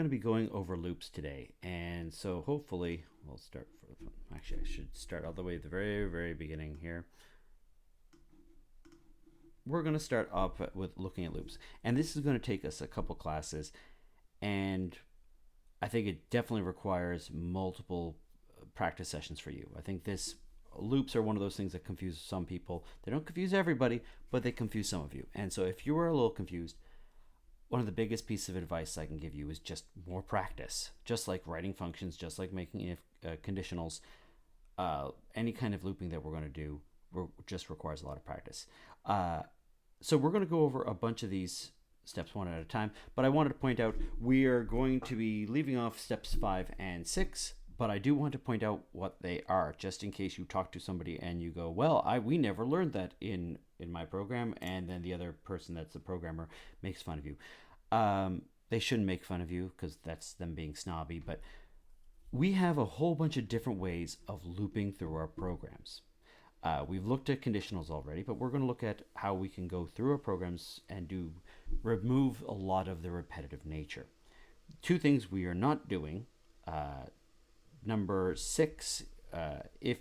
going to be going over loops today. And so hopefully we'll start actually I should start all the way at the very, very beginning here. We're going to start off with looking at loops. And this is going to take us a couple classes. And I think it definitely requires multiple practice sessions for you. I think loops are one of those things that confuse some people. They don't confuse everybody, but they confuse some of you. And so if you are a little confused, one of the biggest pieces of advice I can give you is just more practice. Just like writing functions, just like making if conditionals, any kind of looping that we're going to do just requires a lot of practice. So we're going to go over a bunch of these steps one at a time, but I wanted to point out we are going to be leaving off steps 5 and 6, but I do want to point out what they are, just in case you talk to somebody and you go, well, we never learned that in my program, and then the other person that's a programmer makes fun of you. They shouldn't make fun of you because that's them being snobby, but we have a whole bunch of different ways of looping through our programs. We've looked at conditionals already, but we're going to look at how we can go through our programs and remove a lot of the repetitive nature. Two things we are not doing. Number 6, if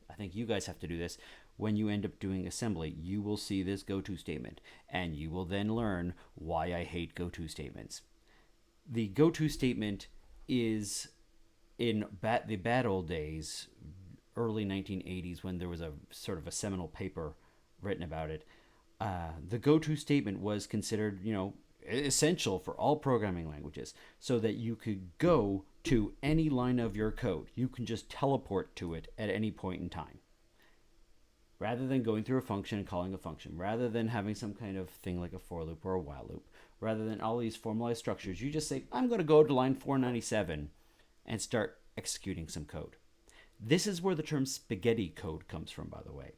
I think you guys have to do this, when you end up doing assembly, you will see this go-to statement, and you will then learn why I hate go-to statements. The go-to statement is in the bad old days, early 1980s, when there was a sort of a seminal paper written about it. The go-to statement was considered, essential for all programming languages, so that you could go to any line of your code. You can just teleport to it at any point in time, rather than going through a function and calling a function, rather than having some kind of thing like a for loop or a while loop, rather than all these formalized structures. You just say, I'm going to go to line 497 and start executing some code. This is where the term spaghetti code comes from, by the way.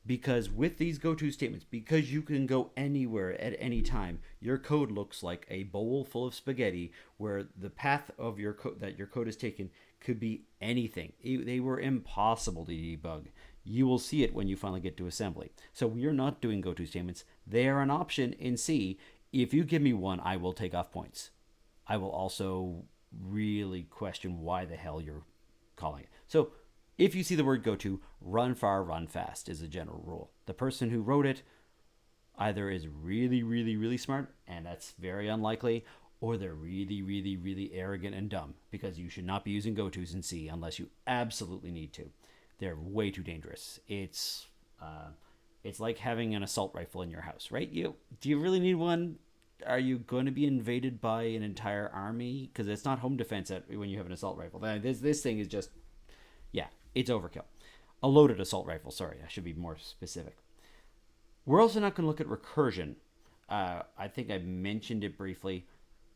Because with these go-to statements, because you can go anywhere at any time, your code looks like a bowl full of spaghetti where the path of your code that your code has taken could be anything. They were impossible to debug. You will see it when you finally get to assembly. So we are not doing go-to statements. They are an option in C. If you give me one, I will take off points. I will also really question why the hell you're calling it. So if you see the word go to, run far, run fast is a general rule. The person who wrote it either is really, really, really smart, and that's very unlikely, or they're really, really, really arrogant and dumb, because you should not be using go-tos in C unless you absolutely need to. They're way too dangerous. It's like having an assault rifle in your house, right? Do you really need one? Are you going to be invaded by an entire army? Because it's not home defense when you have an assault rifle. This thing is just, it's overkill. A loaded assault rifle, sorry, I should be more specific. We're also not going to look at recursion. I think I mentioned it briefly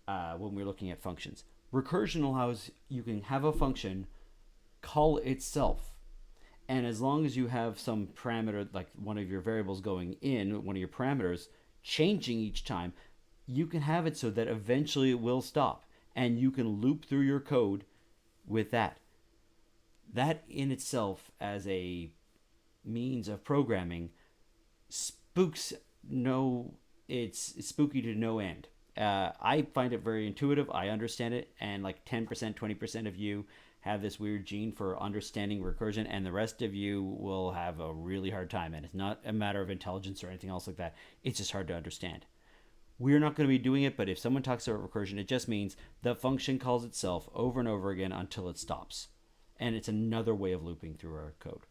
when we were looking at functions. Recursion allows you can have a function call itself, and as long as you have some parameter, like one of your variables going in, one of your parameters changing each time, you can have it so that eventually it will stop, and you can loop through your code with that. That in itself, as a means of programming, it's spooky to no end. I find it very intuitive. I understand it, and like 10%, 20% of you have this weird gene for understanding recursion, and the rest of you will have a really hard time. And it's not a matter of intelligence or anything else like that. It's just hard to understand. We're not going to be doing it, but if someone talks about recursion, it just means the function calls itself over and over again until it stops. And it's another way of looping through our code.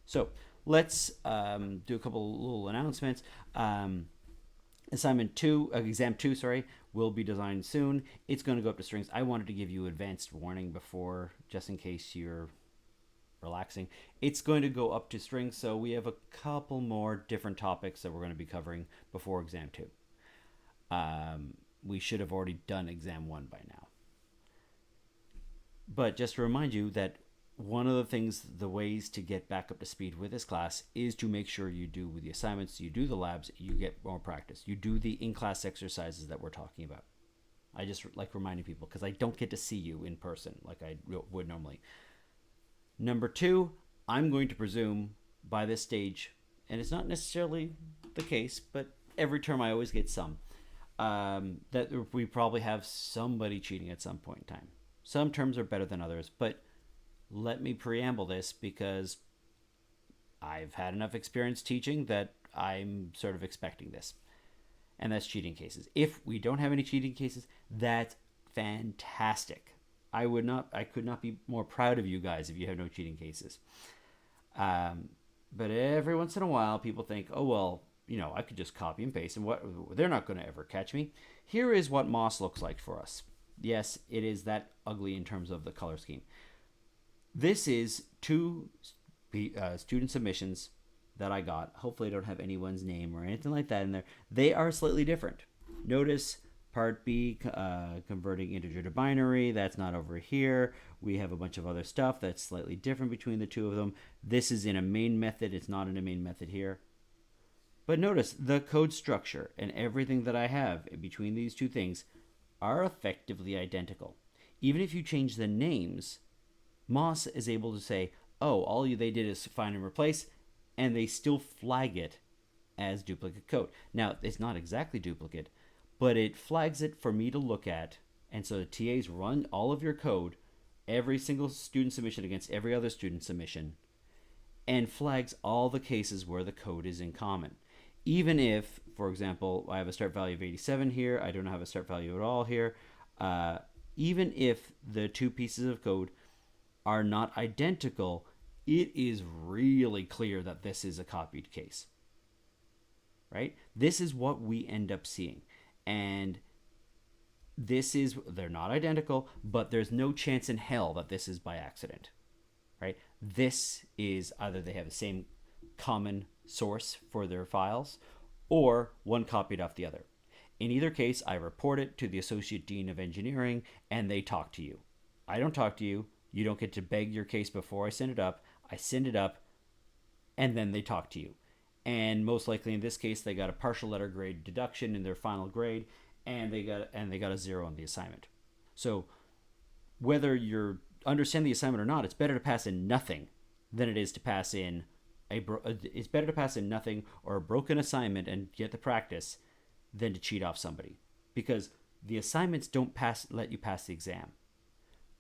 So let's do a couple little announcements. Exam 2, will be designed soon. It's going to go up to strings. I wanted to give you advanced warning before, just in case you're relaxing. It's going to go up to strings, so we have a couple more different topics that we're going to be covering before Exam 2. We should have already done Exam 1 by now. But just to remind you that one of the ways to get back up to speed with this class is to make sure you do the assignments, you do the labs, you get more practice. You do the in-class exercises that we're talking about. I just like reminding people because I don't get to see you in person like I would normally. Number 2, I'm going to presume by this stage, and it's not necessarily the case, but every term I always get some. that we probably have somebody cheating at some point in time. Some terms are better than others, but let me preamble this because I've had enough experience teaching that I'm sort of expecting this. And that's cheating cases. If we don't have any cheating cases, that's fantastic. I could not be more proud of you guys if you have no cheating cases. But every once in a while, people think, oh, well, I could just copy and paste and they're not going to ever catch me. Here is what Moss looks like for us. Yes, it is that ugly in terms of the color scheme. This is two student submissions that I got. Hopefully I don't have anyone's name or anything like that in there. They are slightly different. Notice part B, converting integer to binary. That's not over here. We have a bunch of other stuff that's slightly different between the two of them. This is in a main method. It's not in a main method here. But notice the code structure and everything that I have between these two things are effectively identical. Even if you change the names, Moss is able to say, oh, all they did is find and replace, and they still flag it as duplicate code. Now, it's not exactly duplicate, but it flags it for me to look at, and so the TAs run all of your code, every single student submission against every other student submission, and flags all the cases where the code is in common. Even if, for example, I have a start value of 87 here, I don't have a start value at all here, even if the two pieces of code are not identical, it is really clear that this is a copied case, right? This is what we end up seeing. And they're not identical, but there's no chance in hell that this is by accident, right? This is either they have the same common source for their files or one copied off the other. In either case, I report it to the Associate Dean of Engineering and they talk to you. I don't talk to you. You don't get to beg your case before I send it up. I send it up and then they talk to you. And most likely in this case, they got a partial letter grade deduction in their final grade and they got a 0 on the assignment. So whether you understand the assignment or not, it's better to pass in nothing than it is to pass in it's better to pass in nothing or a broken assignment and get the practice than to cheat off somebody, because the assignments don't let you pass the exam.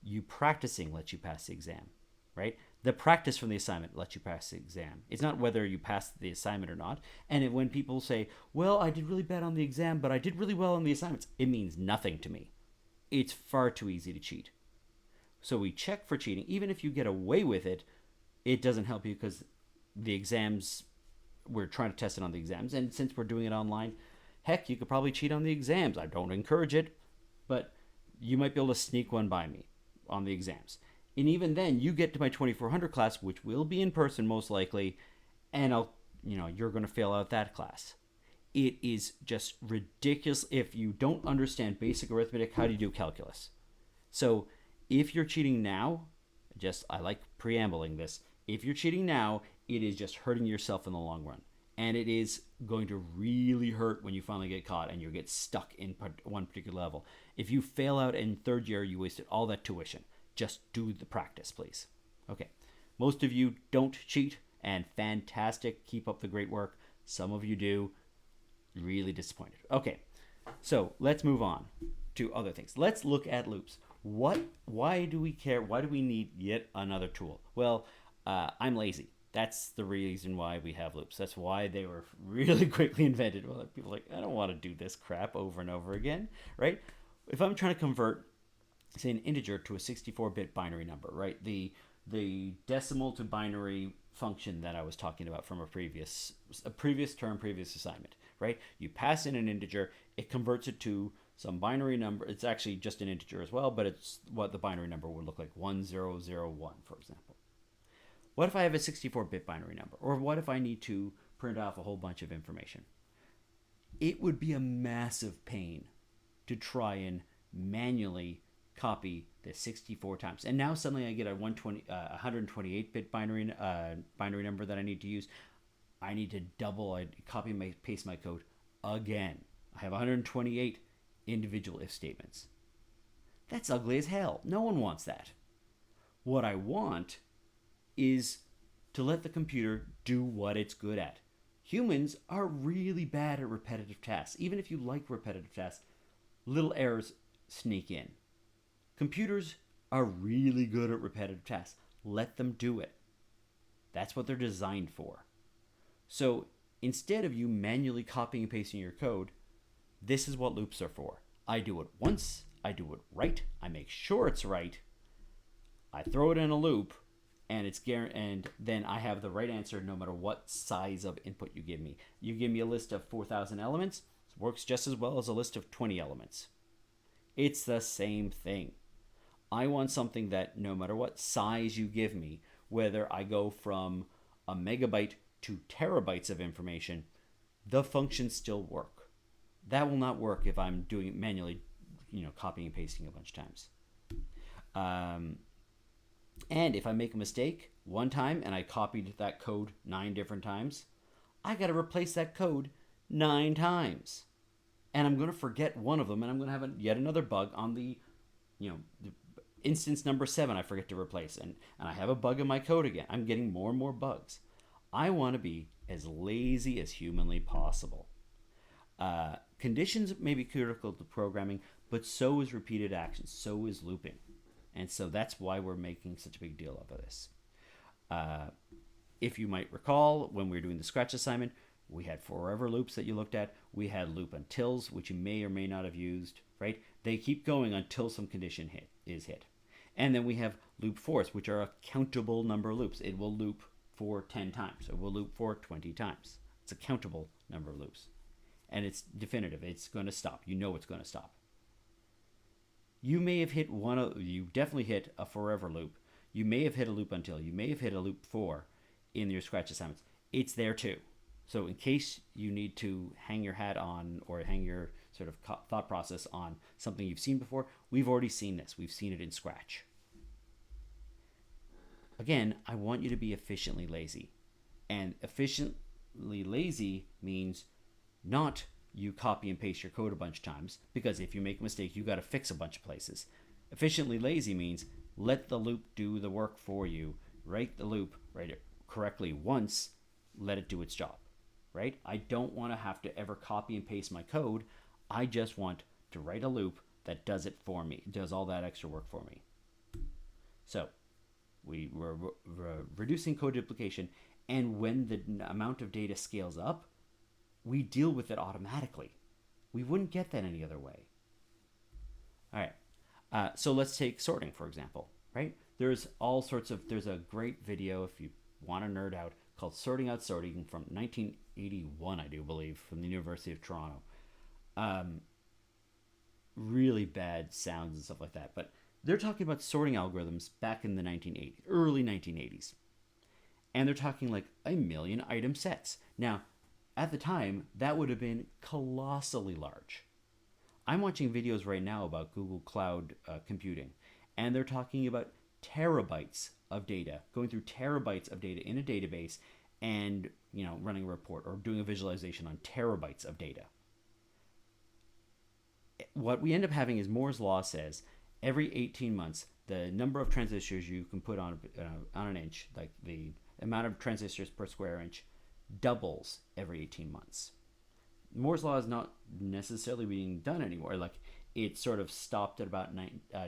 You practicing lets you pass the exam, right? The practice from the assignment lets you pass the exam. It's not whether you pass the assignment or not. And when people say, well, I did really bad on the exam, but I did really well on the assignments, it means nothing to me. It's far too easy to cheat. So we check for cheating. Even if you get away with it, it doesn't help you because the exams, we're trying to test it on the exams. And since we're doing it online, heck, you could probably cheat on the exams. I don't encourage it, but you might be able to sneak one by me on the exams. And even then, you get to my 2400 class, which will be in person most likely, and you're going to fail out that class. It is just ridiculous. If you don't understand basic arithmetic, how do you do calculus? So if you're cheating now, I like preambling this. If you're cheating now, it is just hurting yourself in the long run. And it is going to really hurt when you finally get caught and you get stuck in one particular level. If you fail out in third year, you wasted all that tuition. Just do the practice, please. Okay. Most of you don't cheat, and fantastic. Keep up the great work. Some of you do. Really disappointed. Okay. So let's move on to other things. Let's look at loops. Why do we care? Why do we need yet another tool? Well, I'm lazy. That's the reason why we have loops. That's why they were really quickly invented. Well, people are like, I don't want to do this crap over and over again, right? If I'm trying to convert, say, an integer to a 64-bit binary number, right? The decimal to binary function that I was talking about from a previous assignment, right? You pass in an integer, it converts it to some binary number. It's actually just an integer as well, but it's what the binary number would look like, 1001, for example. What if I have a 64-bit binary number? Or what if I need to print off a whole bunch of information? It would be a massive pain to try and manually copy this 64 times. And now suddenly I get a 128-bit binary number that I need to use. I need to copy and paste my code again. I have 128 individual if statements. That's ugly as hell. No one wants that. What I want is to let the computer do what it's good at. Humans are really bad at repetitive tasks. Even if you like repetitive tasks, little errors sneak in. Computers are really good at repetitive tasks. Let them do it. That's what they're designed for. So instead of you manually copying and pasting your code, this is what loops are for. I do it once, I do it right, I make sure it's right, I throw it in a loop, and and then I have the right answer no matter what size of input you give me. You give me a list of 4,000 elements, it works just as well as a list of 20 elements. It's the same thing. I want something that no matter what size you give me, whether I go from a megabyte to terabytes of information, the functions still work. That will not work if I'm doing it manually, copying and pasting a bunch of times. And if I make a mistake one time and I copied that code 9 different times, I got to replace that code 9 times. And I'm going to forget one of them, and I'm going to have yet another bug on the instance number 7 I forget to replace. And I have a bug in my code again. I'm getting more and more bugs. I want to be as lazy as humanly possible. Conditions may be critical to programming, but so is repeated action, so is looping. And so that's why we're making such a big deal of this. If you might recall, when we were doing the Scratch assignment, we had forever loops that you looked at. We had loop untils, which you may or may not have used, right? They keep going until some condition is hit. And then we have loop fors, which are a countable number of loops. It will loop for 10 times. It will loop for 20 times. It's a countable number of loops. And it's definitive. It's going to stop. You know it's going to stop. You may have hit you definitely hit a forever loop. You may have hit a loop until. You may have hit a loop for in your Scratch assignments. It's there too. So in case you need to hang your hat on or hang your sort of thought process on something you've seen before, we've already seen this. We've seen it in Scratch. Again, I want you to be efficiently lazy. And efficiently lazy means not you copy and paste your code a bunch of times, because if you make a mistake, you got to fix a bunch of places. Efficiently lazy means let the loop do the work for you. Write the loop, write it correctly once, let it do its job, right? I don't want to have to ever copy and paste my code. I just want to write a loop that does it for me, does all that extra work for me. So we were reducing code duplication, and when the amount of data scales up, we deal with it automatically. We wouldn't get that any other way. All right. So let's take sorting, for example, right? There's a great video, if you want to nerd out, called Sorting Out Sorting from 1981, I do believe, from the University of Toronto. Really bad sounds and stuff like that. But they're talking about sorting algorithms back in the 1980s, early 1980s. And they're talking like 1 million item sets. Now, at the time, that would have been colossally large. I'm watching videos right now about Google Cloud computing, and they're talking about terabytes of data, going through terabytes of data in a database and, running a report or doing a visualization on terabytes of data. What we end up having is Moore's law says every 18 months, the number of transistors you can put on an inch, like the amount of transistors per square inch, doubles every 18 months. Moore's law is not necessarily being done anymore. Like, it sort of stopped at about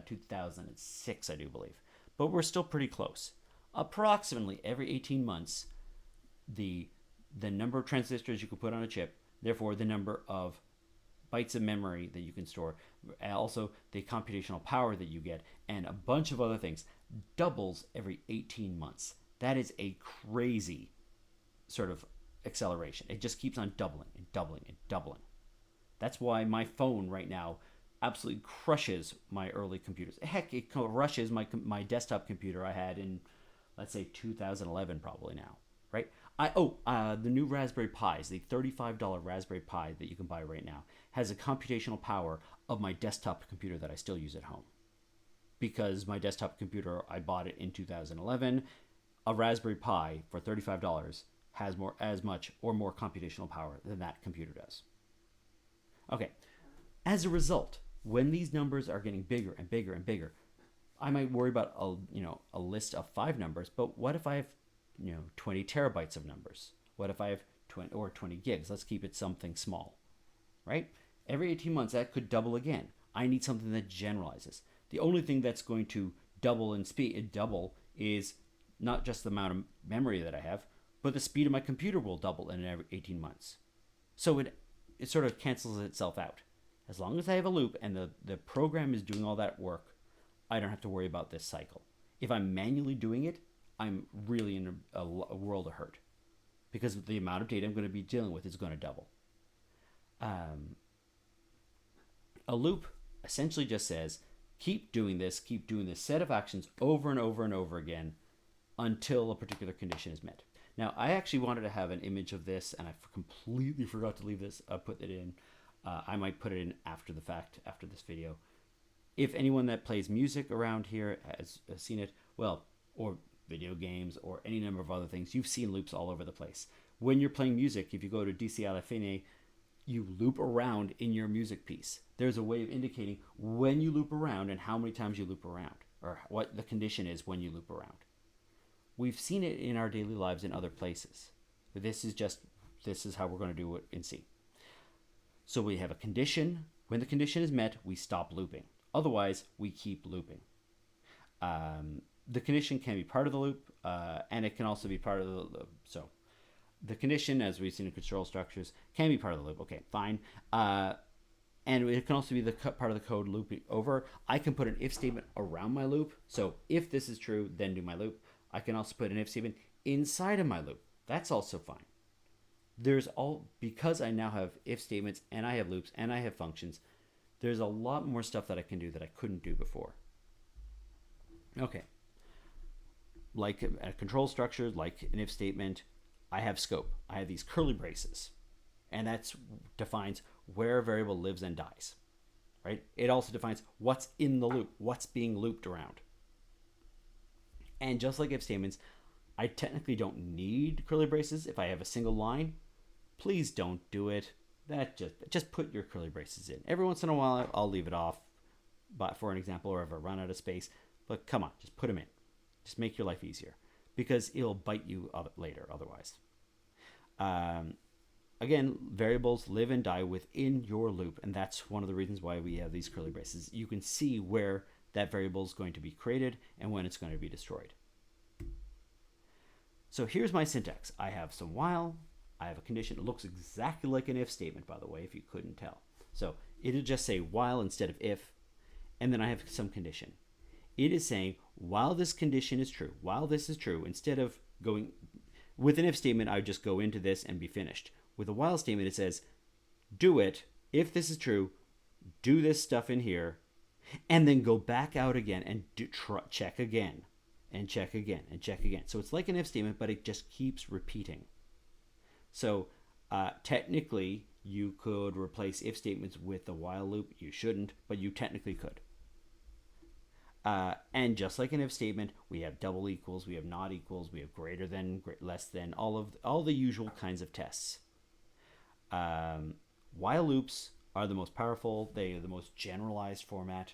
2006, I do believe. But we're still pretty close. Approximately every 18 months, the number of transistors you can put on a chip, therefore the number of bytes of memory that you can store, also the computational power that you get, and a bunch of other things, doubles every 18 months. That is a crazy sort of acceleration. It just keeps on doubling and doubling and doubling. That's why my phone right now absolutely crushes my early computers. Heck, it crushes my desktop computer I had in, let's say, 2011 probably now, right? The new Raspberry Pis, the $35 Raspberry Pi that you can buy right now, has a computational power of my desktop computer that I still use at home. Because my desktop computer, I bought it in 2011, a Raspberry Pi for $35 has as much or more computational power than that computer does. Okay, as a result, when these numbers are getting bigger and bigger and bigger, I might worry about a list of 5 numbers, but what if I have 20 terabytes of numbers? What if I have 20 gigs. Let's keep it something small, right? Every 18 months, that could double again. I need something that generalizes. The only thing that's going to double in speed, double, is not just the amount of memory that I have, but the speed of my computer will double in every 18 months. So it sort of cancels itself out. As long as I have a loop and the program is doing all that work, I don't have to worry about this cycle. If I'm manually doing it, I'm really in a world of hurt, because the amount of data I'm going to be dealing with is going to double. A loop essentially just says, keep doing this set of actions over and over and over again until a particular condition is met. Now, I actually wanted to have an image of this, and I completely forgot to leave this, put it in. I might put it in after the fact, after this video. If anyone that plays music around here has seen it, well, or video games or any number of other things, you've seen loops all over the place. When you're playing music, if you go to DC à la Fin, you loop around in your music piece. There's a way of indicating when you loop around and how many times you loop around, or what the condition is when you loop around. We've seen it in our daily lives in other places. But this is how we're going to do it in C. So we have a condition. When the condition is met, we stop looping. Otherwise, we keep looping. The condition can be part of the loop, and it can also be part of the loop. So the condition, as we've seen in control structures, can be part of the loop. Okay, fine. And it can also be the part of the code looping over. I can put an if statement around my loop. So if this is true, then do my loop. I can also put an if statement inside of my loop. That's also fine. Because I now have if statements and I have loops and I have functions, there's a lot more stuff that I can do that I couldn't do before. Okay. Like a control structure, like an if statement, I have scope. I have these curly braces. And that defines where a variable lives and dies. Right? It also defines what's in the loop, what's being looped around. And just like if statements, I technically don't need curly braces if I have a single line. Please don't do it. Just put your curly braces in. Every once in a while, I'll leave it off, but for an example, or if I run out of space. But come on, just put them in. Just make your life easier, because it'll bite you later otherwise. Again, variables live and die within your loop, and that's one of the reasons why we have these curly braces. You can see where that variable is going to be created and when it's going to be destroyed. So here's my syntax. I have some while. I have a condition. It looks exactly like an if statement, by the way, if you couldn't tell. So it'll just say while instead of if, and then I have some condition. It is saying while this condition is true, while this is true, instead of going with an if statement, I would just go into this and be finished. With a while statement, it says do it. If this is true, do this stuff in here, and then go back out again and check again, and check again, and check again. So it's like an if statement, but it just keeps repeating. So technically, you could replace if statements with the while loop. You shouldn't, but you technically could. And just like an if statement, we have double equals, we have not equals, we have greater than, less than, all the usual kinds of tests. While loops are the most powerful. They are the most generalized format.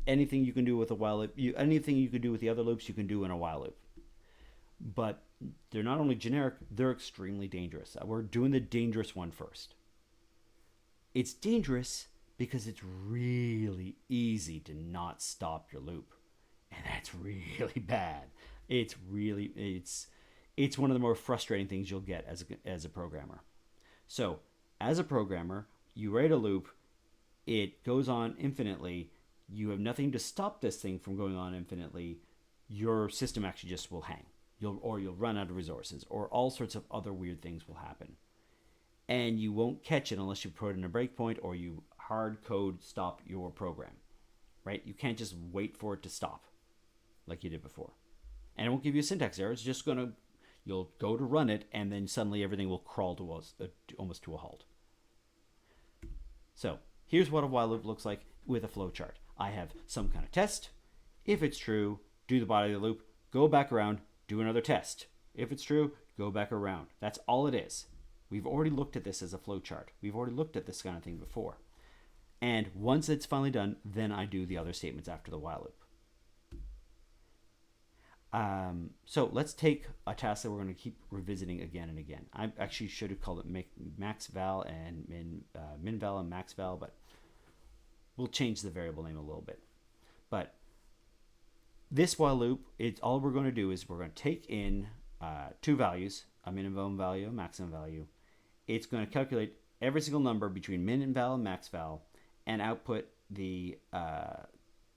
Anything you can do with a while loop, anything you can do with the other loops, you can do in a while loop. But they're not only generic, they're extremely dangerous. We're doing the dangerous one first. It's dangerous because it's really easy to not stop your loop. And that's really bad. It's one of the more frustrating things you'll get as a programmer. So, as a programmer, you write a loop, it goes on infinitely, you have nothing to stop this thing from going on infinitely, your system actually just will hang. You'll run out of resources, or all sorts of other weird things will happen. And you won't catch it unless you put in a breakpoint or you hard code stop your program, right? You can't just wait for it to stop like you did before. And it won't give you a syntax error. It's just you'll go to run it, and then suddenly everything will crawl to almost to a halt. So here's what a while loop looks like with a flowchart. I have some kind of test. If it's true, do the body of the loop, go back around, do another test. If it's true, go back around. That's all it is. We've already looked at this as a flowchart. We've already looked at this kind of thing before. And once it's finally done, then I do the other statements after the while loop. So let's take a task that we're going to keep revisiting again and again. I actually should have called it max val and min val and max val, but we'll change the variable name a little bit. But this while loop, it's all we're going to do is we're going to take in two values, a minimum value, a maximum value. It's going to calculate every single number between min val and max val, and output the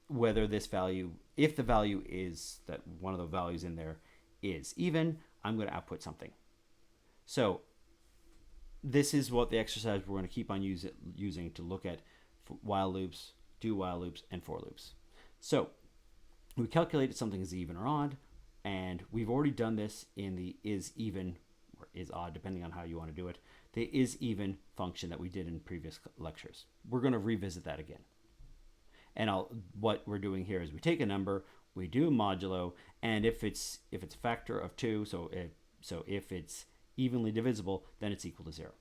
whether this value, if the value is that one of the values in there is even, I'm going to output something. So this is what the exercise we're going to keep on using to look at while loops, do while loops, and for loops. So we calculated something is even or odd, and we've already done this in the is even or is odd, depending on how you want to do it, the is even function that we did in previous lectures. We're going to revisit that again. And what we're doing here is we take a number, we do a modulo, and if it's a factor of 2, so if it's evenly divisible, then it's equal to 0.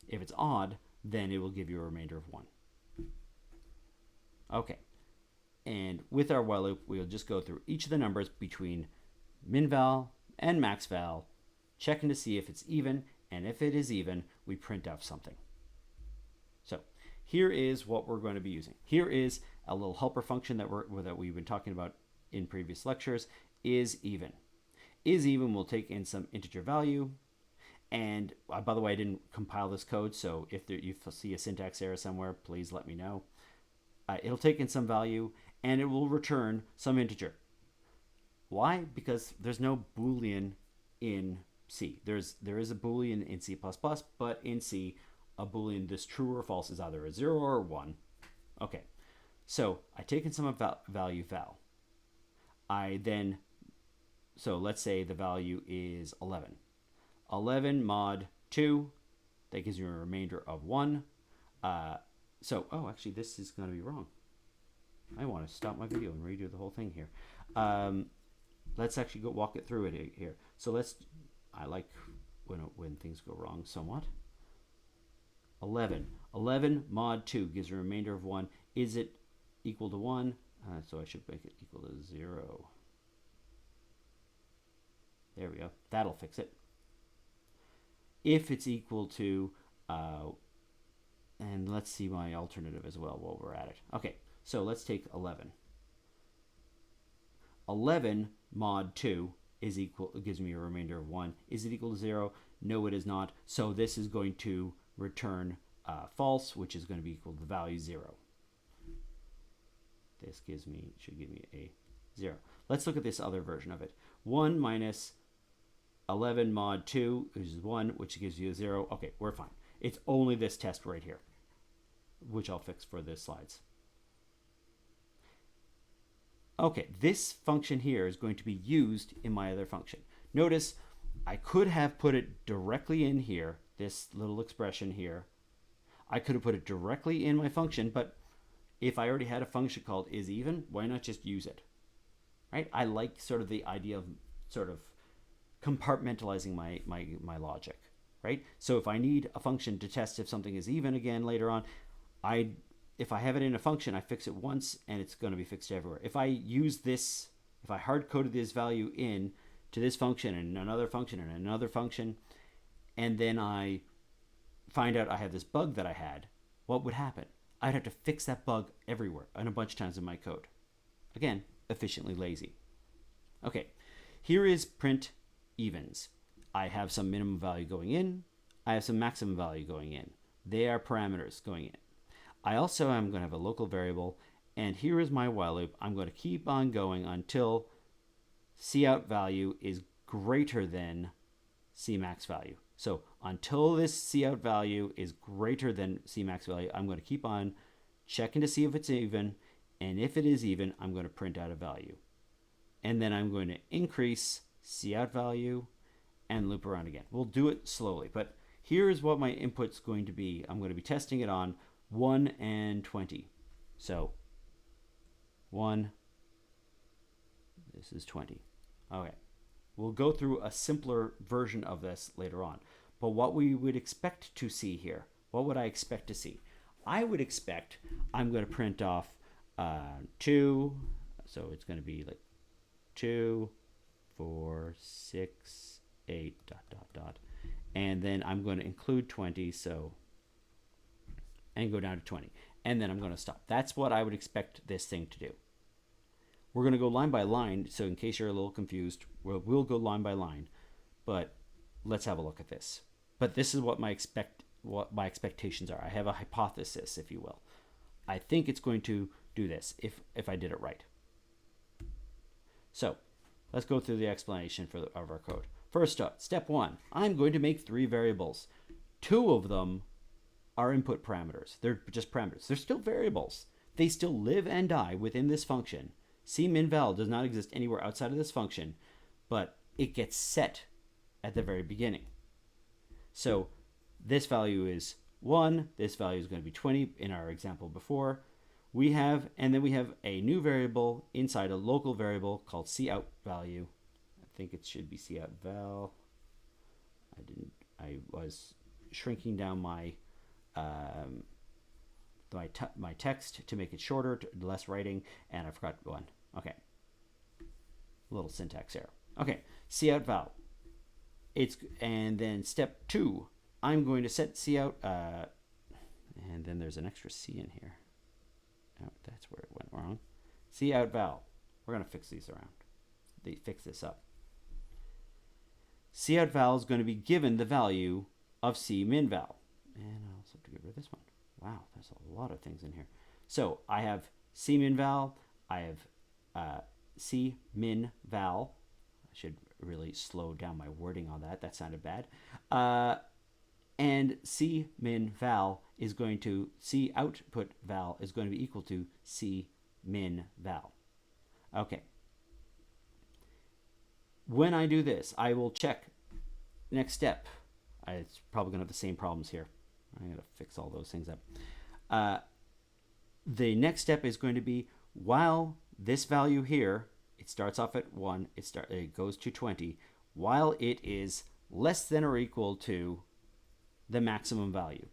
If it's odd, then it will give you a remainder of 1. Okay. And with our while loop, we'll just go through each of the numbers between min val and max val, checking to see if it's even, and if it is even, we print out something. So here is what we're going to be using. Here is a little helper function that we've been talking about in previous lectures, is even. Is even will take in some integer value, and by the way, I didn't compile this code, so if you see a syntax error somewhere, please let me know. It'll take in some value, and it will return some integer. Why? Because there's no Boolean in C. There is a Boolean in C++, but in C, a Boolean, this true or false, is either a 0 or a 1. Okay, so I take in some value val. So let's say the value is 11. 11 mod 2, that gives you a remainder of 1. Actually, this is going to be wrong. I want to stop my video and redo the whole thing here. Let's actually go walk it through it here. So I like when things go wrong somewhat. 11 mod 2 gives a remainder of 1. Is it equal to 1? So I should make it equal to 0. There we go. That'll fix it. If it's equal to, and let's see my alternative as well while we're at it. Okay, so let's take 11. 11 mod 2 gives me a remainder of 1. Is it equal to 0? No, it is not. So this is going to return false, which is going to be equal to the value 0. This should give me a 0. Let's look at this other version of it. 1 minus 11 mod 2 is 1, which gives you a 0. Okay, we're fine. It's only this test right here, which I'll fix for the slides. Okay, this function here is going to be used in my other function. Notice I could have put it directly in here, this little expression here. I could have put it directly in my function, but if I already had a function called isEven, why not just use it? Right? I like sort of the idea of sort of compartmentalizing my logic, right? So if I need a function to test if something is even again later on, if I have it in a function, I fix it once and it's going to be fixed everywhere. If I hard-coded this value in to this function and another function and another function, and then I find out I have this bug that I had, what would happen? I'd have to fix that bug everywhere and a bunch of times in my code. Again, efficiently lazy. Okay, here is print evens. I have some minimum value going in. I have some maximum value going in. They are parameters going in. I also am going to have a local variable, and here is my while loop. I'm going to keep on going until cout value is greater than cmax value. So until this cout value is greater than cmax value, I'm going to keep on checking to see if it's even, and if it is even, I'm going to print out a value. And then I'm going to increase cout value and loop around again. We'll do it slowly, but here is what my input's going to be. I'm going to be testing it on 1 and 20. So 1, this is 20. Okay. We'll go through a simpler version of this later on. But what we would expect to see here, what would I expect to see? I would expect I'm going to print off 2, so it's going to be like 2, 4, 6, 8, dot, dot, dot. And then I'm going to include 20, so, and go down to 20. And then I'm going to stop. That's what I would expect this thing to do. We're going to go line by line, so in case you're a little confused, we'll go line by line. But let's have a look at this. But this is what my expectations are. I have a hypothesis, if you will. I think it's going to do this if I did it right. So let's go through the explanation of our code. First up, step 1, I'm going to make 3 variables. 2 of them are input parameters. They're just parameters. They're still variables. They still live and die within this function. cminval does not exist anywhere outside of this function, but it gets set at the very beginning. So this value is 1. This value is going to be 20 in our example before. And then we have a new variable inside a local variable called cout value. I think it should be cout val. I was shrinking down my my text to make it shorter, less writing, and I forgot one. Okay, a little syntax error. Okay, cout val. And then step 2, I'm going to set cout, and then there's an extra c in here. Oh, that's where it went wrong. Cout val. We're going to fix these around. Fix this up. Cout val is going to be given the value of cminval. And I also have to get rid of this one. Wow, there's a lot of things in here. So I have cminval. I have cminval. I should really slow down my wording on that. That sounded bad. And cminval is going to, coutput val is going to be equal to cminval. Okay. When I do this, I will check. Next step. It's probably going to have the same problems here. I'm going to fix all those things up. The next step is going to be, while this value here, it starts off at 1, it goes to 20, while it is less than or equal to the maximum value.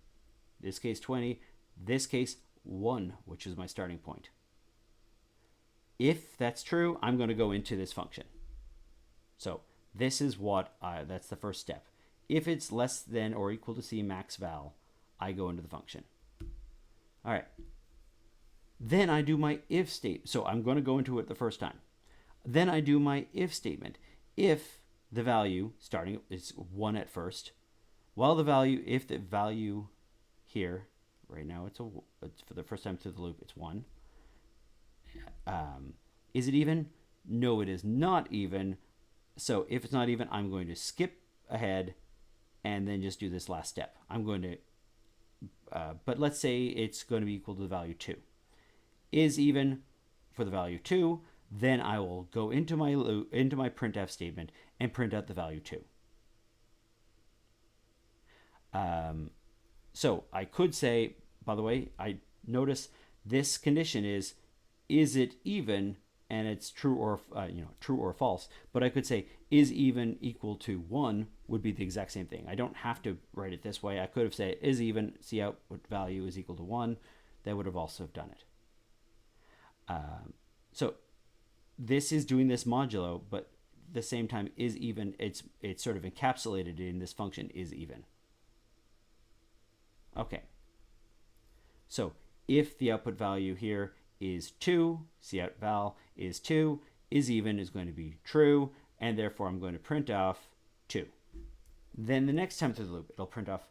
This case 20, this case 1, which is my starting point. If that's true, I'm going to go into this function. So this is that's the first step. If it's less than or equal to cmaxval, I go into the function. All right. Then I do my if statement. So I'm going to go into it the first time. Then I do my if statement. If the value starting is 1 at first, if the value here, right now it's for the first time through the loop, it's 1. Is it even? No, it is not even. So if it's not even, I'm going to skip ahead and then just do this last step. I'm going to, but let's say it's going to be equal to the value 2. Is even for the value 2, then I will go into my printf statement and print out the value 2. So I could say, by the way, I notice this condition is it even, and it's true or false. But I could say is even equal to 1 would be the exact same thing. I don't have to write it this way. I could have said is even cout value is equal to 1. That would have also done it. So this is doing this modulo, but at the same time is even, it's sort of encapsulated in this function is even. Okay. So if the output value here is 2, cout val is 2, is even is going to be true, and therefore I'm going to print off 2. Then the next time through the loop, it'll print off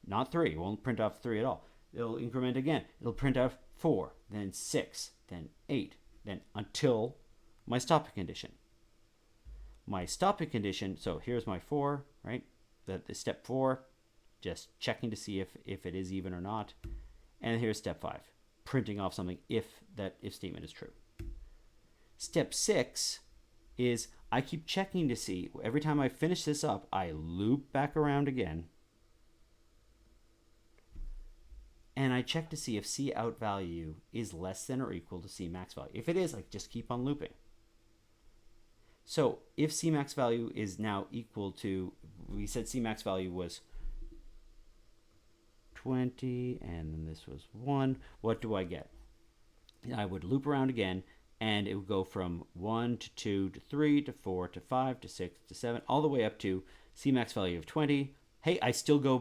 not 3. It won't print off 3 at all. It'll increment again. It'll print off 4, then 6, then 8, then until my stopping condition. My stopping condition, so here's my 4, right? The step 4, just checking to see if it is even or not. And here's step 5, printing off something if that if statement is true. Step 6 is I keep checking to see, every time I finish this up, I loop back around again. And I check to see if cout value is less than or equal to cmax value. If it is, I just keep on looping. So if cmax value is now equal to, we said cmax value was 20, and then this was 1. What do I get? I would loop around again, and it would go from 1 to 2 to 3 to 4 to 5 to 6 to 7, all the way up to C max value of 20. Hey, I still go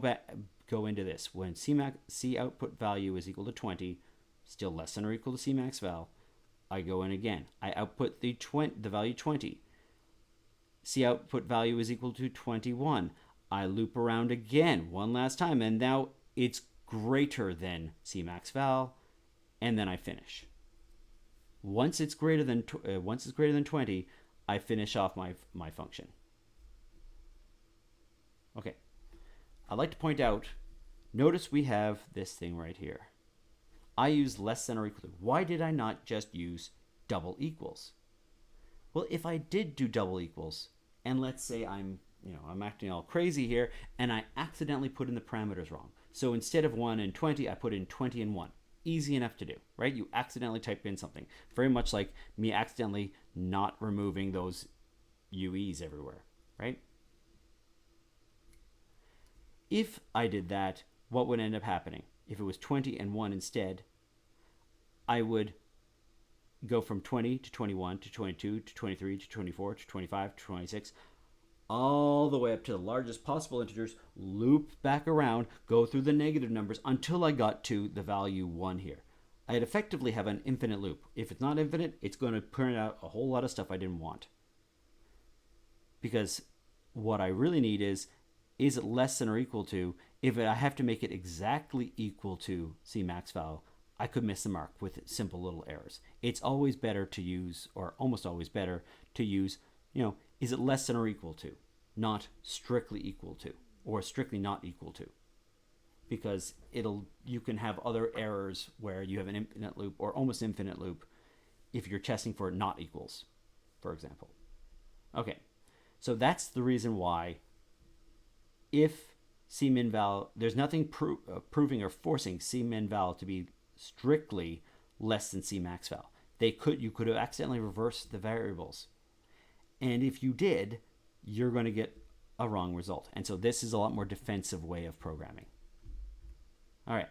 into this. When C output value is equal to 20, still less than or equal to C max val, I go in again. I output the value 20. C output value is equal to 21. I loop around again one last time, and now it's greater than C max val, and then I finish. Once it's greater than 20, I finish off my function. Okay. I'd like to point out, notice we have this thing right here. I use less than or equal to. Why did I not just use double equals? Well, if I did do double equals, and let's say I'm acting all crazy here, and I accidentally put in the parameters wrong. So instead of 1 and 20, I put in 20 and 1. Easy enough to do, right? You accidentally type in something. Very much like me accidentally not removing those UEs everywhere, right? If I did that, what would end up happening? If it was 20 and 1 instead, I would go from 20 to 21 to 22 to 23 to 24 to 25 to 26, all the way up to the largest possible integers, loop back around, go through the negative numbers until I got to the value 1 here. I'd effectively have an infinite loop. If it's not infinite, it's going to print out a whole lot of stuff I didn't want. Because what I really need is it less than or equal to? If I have to make it exactly equal to C max val, I could miss the mark with simple little errors. It's always better to use, or almost always better to use, is it less than or equal to? Not strictly equal to, or strictly not equal to. Because you can have other errors where you have an infinite loop or almost infinite loop if you're testing for not equals, for example. Okay, so that's the reason why if C min val, there's nothing proving or forcing C min val to be strictly less than C max val. You could have accidentally reversed the variables. And if you did, you're going to get a wrong result. And so this is a lot more defensive way of programming. All right.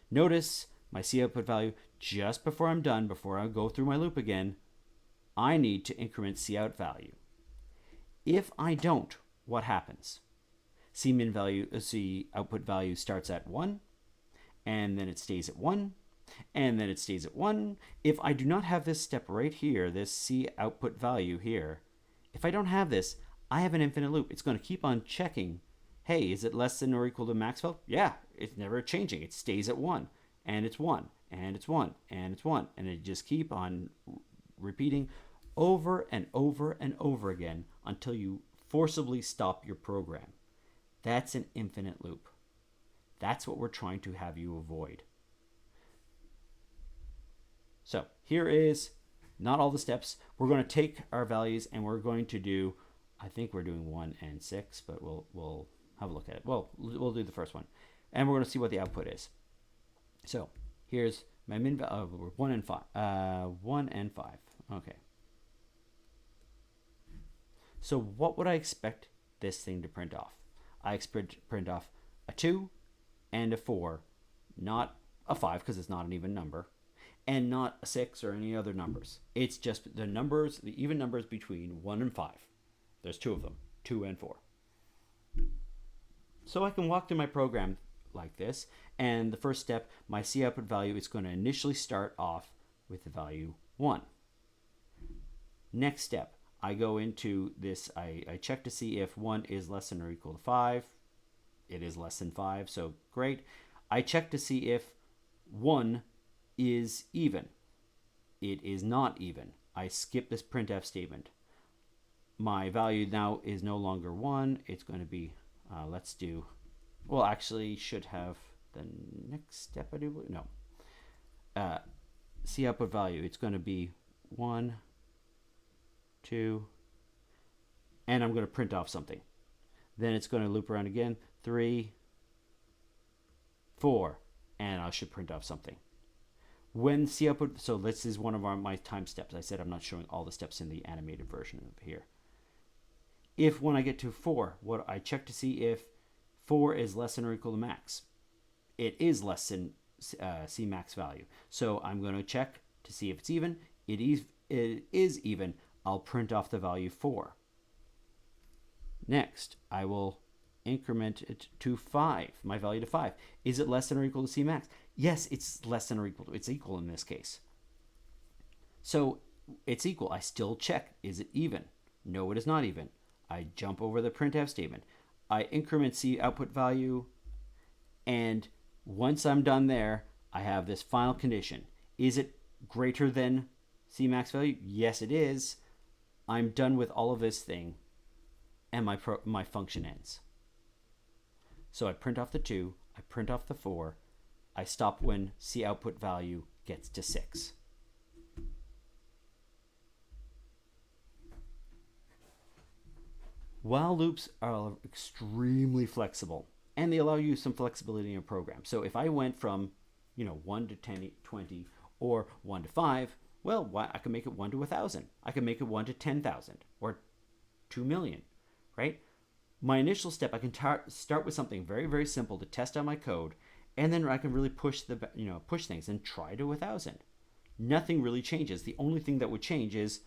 Notice my C output value, just before I'm done, before I go through my loop again, I need to increment C out value. If I don't, what happens? C output value starts at 1, and then it stays at 1, and then it stays at 1. If I do not have this step right here, this C output value here, if I don't have this, I have an infinite loop. It's going to keep on checking, hey, is it less than or equal to max val? Yeah, it's never changing. It stays at 1, and it's 1, and it's 1, and it's 1, and it just keep on repeating over and over and over again until you forcibly stop your program. That's an infinite loop. That's what we're trying to have you avoid. So here is not all the steps. We're going to take our values and we're going to do, I think we're doing 1 and 6, but we'll have a look at it. Well, we'll do the first one. And we're going to see what the output is. So here's my min value, 1 and 5. 1 and 5. Okay. So what would I expect this thing to print off? I expect print off a 2 and a 4, not a 5 because it's not an even number, and not a 6 or any other numbers. It's just the numbers, the even numbers between 1 and 5. There's 2 of them, 2 and 4. So I can walk through my program like this, and the first step, my C output value is going to initially start off with the value 1. Next step, I go into this, I check to see if 1 is less than or equal to 5. It is less than 5, so great. I check to see if 1 is even. It is not even. I skip this printf statement. My value now is no longer 1. It's going to be, actually should have the next step, I do believe. No. C output value, it's going to be 1, 2, and I'm going to print off something. Then it's going to loop around again, 3, 4, and I should print off something. When C output, so this is one of my time steps. I said I'm not showing all the steps in the animated version of here. If when I get to 4, what I check to see if 4 is less than or equal to max. It is less than C max value. So I'm going to check to see if it's even. it is even, I'll print off the value 4. Next, I will increment it to 5, my value to 5. Is it less than or equal to C max? Yes, it's less than or equal to. It's equal in this case. So it's equal. I still check. Is it even? No, it is not even. I jump over the printf statement. I increment C output value, and once I'm done there, I have this final condition. Is it greater than C max value? Yes, it is. I'm done with all of this thing, and my function ends. So I print off the 2, I print off the 4, I stop when C output value gets to 6. While loops are extremely flexible, and they allow you some flexibility in your program. So if I went from 1 to 10, 20, or 1 to 5, well, I can make it 1 to 1,000. I can make it 1 to 10,000 or 2 million, right? My initial step, I can start with something very, very simple to test out my code, and then I can really push things and try to 1,000. Nothing really changes. The only thing that would change is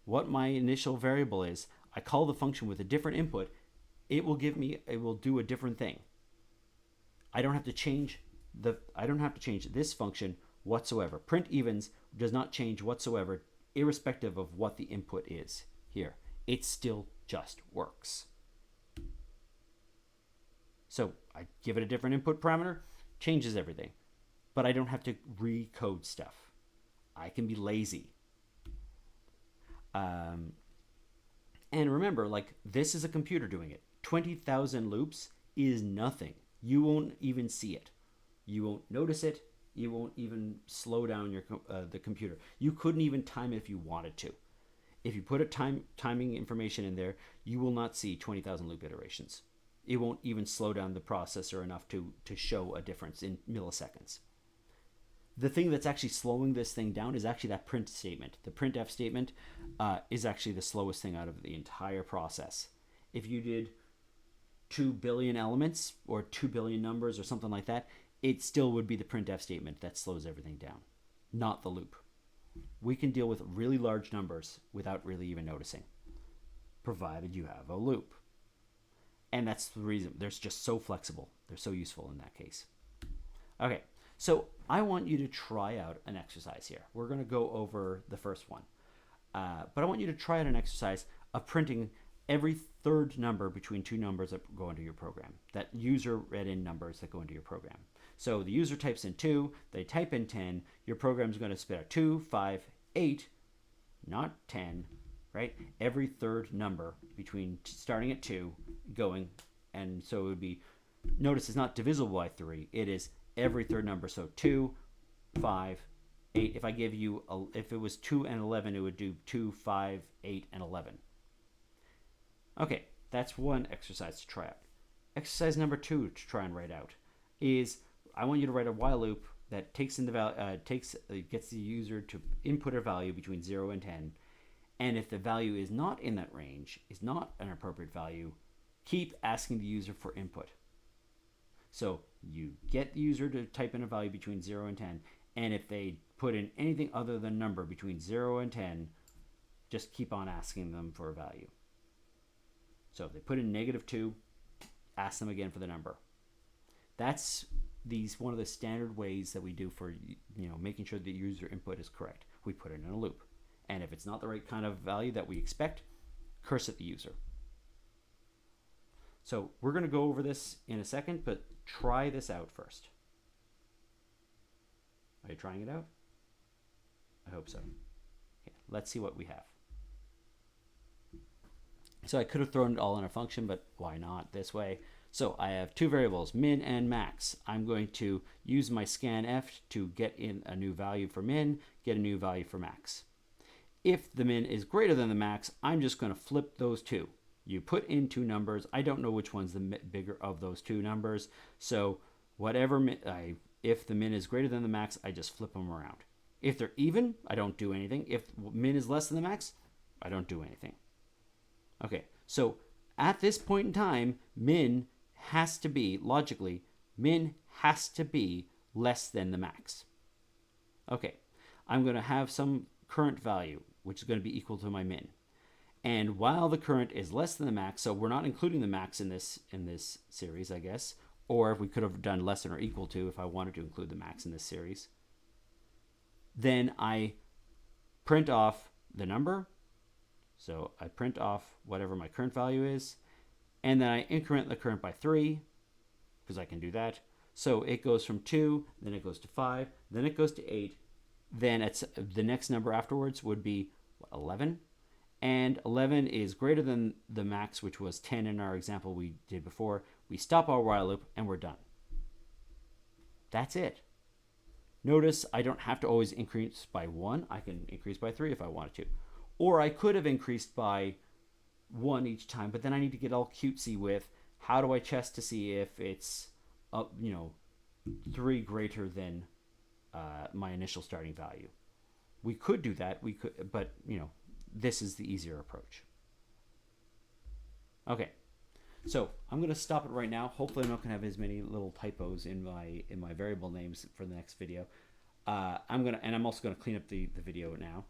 what my initial variable is. I call the function with a different input. It will do a different thing. I don't have to change this function whatsoever. Print evens does not change whatsoever, irrespective of what the input is here. It still just works. So I give it a different input parameter, changes everything. But I don't have to recode stuff. I can be lazy. And remember, this is a computer doing it. 20,000 loops is nothing. You won't even see it. You won't notice it. You won't even slow down the computer. You couldn't even time it if you wanted to. If you put a timing information in there, you will not see 20,000 loop iterations. It won't even slow down the processor enough to show a difference in milliseconds. The thing that's actually slowing this thing down is actually that print statement. The printf statement is actually the slowest thing out of the entire process. If you did 2 billion elements or 2 billion numbers or something like that, it still would be the printf statement that slows everything down, not the loop. We can deal with really large numbers without really even noticing, provided you have a loop. And that's the reason they're just so flexible. They're so useful in that case. Okay, so I want you to try out an exercise here. We're going to go over the first one. But I want you to try out an exercise of printing every third number between two numbers that go into your program, that user read in numbers that go into your program. So the user types in 2, they type in 10, your program is going to spit out 2, 5, 8, not 10, right? Every third number between starting at 2 going, and so it would be, notice it's not divisible by 3, it is every third number. So 2, 5, 8. If I give you, if it was 2 and 11, it would do 2, 5, 8, and 11. Okay, that's one exercise to try out. Exercise number 2 to try and write out is, I want you to write a while loop that takes in the gets the user to input a value between 0 and 10, and if the value is not in that range, is not an appropriate value, keep asking the user for input. So you get the user to type in a value between 0 and 10, and if they put in anything other than number between 0 and 10, just keep on asking them for a value. So if they put in -2, ask them again for the number. That's one of the standard ways that we do for making sure the user input is correct. We put it in a loop, and if it's not the right kind of value that we expect, curse at the user. So we're going to go over this in a second, but try this out first. Are you trying it out? I hope so. Okay, let's see what we have. So I could have thrown it all in a function, but why not this way? So I have two variables, min and max. I'm going to use my scanf to get in a new value for min, get a new value for max. If the min is greater than the max, I'm just going to flip those two. You put in two numbers. I don't know which one's the bigger of those two numbers. So if the min is greater than the max, I just flip them around. If they're even, I don't do anything. If min is less than the max, I don't do anything. Okay, so at this point in time, min has to be, logically, min has to be less than the max. Okay, I'm going to have some current value, which is going to be equal to my min. And while the current is less than the max, so we're not including the max in this series, I guess, or if we could have done less than or equal to if I wanted to include the max in this series, then I print off the number. So I print off whatever my current value is, and then I increment the current by 3, because I can do that. So it goes from 2, then it goes to 5, then it goes to 8, then it's the next number afterwards would be 11, and 11 is greater than the max, which was 10 in our example we did before. We stop our while loop and we're done. That's it. Notice I don't have to always increase by 1. I can increase by 3 if I wanted to. Or I could have increased by 1 each time, but then I need to get all cutesy with how do I test to see if it's 3 greater than my initial starting value. We could do that. We could, but this is the easier approach. Okay, so I'm going to stop it right now. Hopefully, I'm not going to have as many little typos in my variable names for the next video. I'm also going to clean up the video now.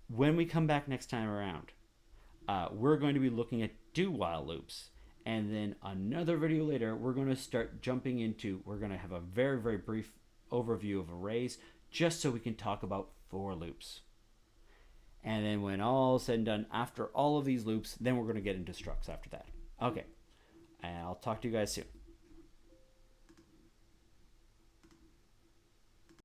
When we come back next time around, we're going to be looking at do while loops. And then another video later, we're going to start jumping into, we're going to have a very, very brief overview of arrays, just so we can talk about for loops. And then when all is said and done, after all of these loops, then we're going to get into structs after that. Okay, and I'll talk to you guys soon.